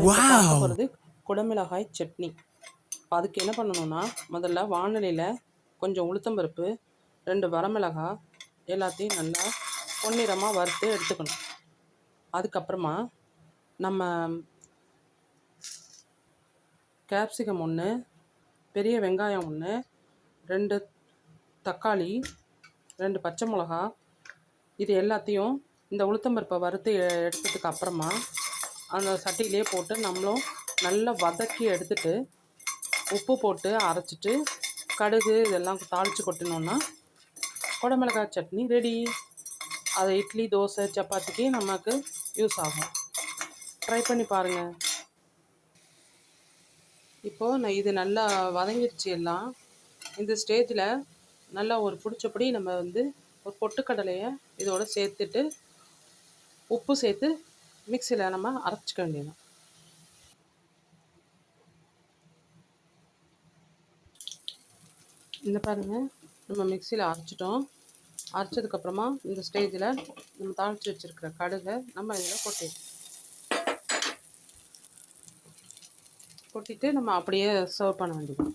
நம்ம இப்போ பார்க்க போகிறது குடமிளகாய் சட்னி. அதுக்கு என்ன பண்ணணும்னா, முதல்ல வாணலியில் கொஞ்சம் உளுத்தம்பருப்பு, 2 வரமிளகாய் எல்லாத்தையும் நல்லா பொன்னிறமாக வறுத்து எடுத்துக்கணும். அதுக்கப்புறமா நம்ம கேப்சிகம் 1, பெரிய வெங்காயம் 1, 2 தக்காளி, 2 பச்சை மிளகா, இது எல்லாத்தையும் இந்த உளுத்தம்பருப்பை வறுத்து எடுத்ததுக்கு அப்புறமா அந்த சட்டியிலே போட்டு நம்மளும் நல்லா வதக்கி எடுத்துட்டு உப்பு போட்டு அரைச்சிட்டு கடுகு இதெல்லாம் தாளித்து கொட்டினோன்னா குடமிளகாய் சட்னி ரெடி. அது இட்லி, தோசை, சப்பாத்திக்கு நமக்கு யூஸ் ஆகும். ட்ரை பண்ணி பாருங்கள். இப்போது நான் இது நல்லா வதங்கிடுச்சு எல்லாம். இந்த ஸ்டேஜில் நல்லா ஒரு பிடிச்சபடி நம்ம ஒரு பொட்டுக்கடலையை இதோடு சேர்த்துட்டு உப்பு சேர்த்து மிக்சியில் நம்ம அரைச்சிக்க வேண்டியதான். இந்த பாருங்கள், நம்ம மிக்சியில் அரைச்சிட்டோம். அரைச்சதுக்கப்புறமா இந்த ஸ்டேஜில் நம்ம தாளித்து வச்சுருக்கிற கடுகை நம்ம இதில் கொட்டிட்டு நம்ம அப்படியே சர்வ் பண்ண வேண்டியது.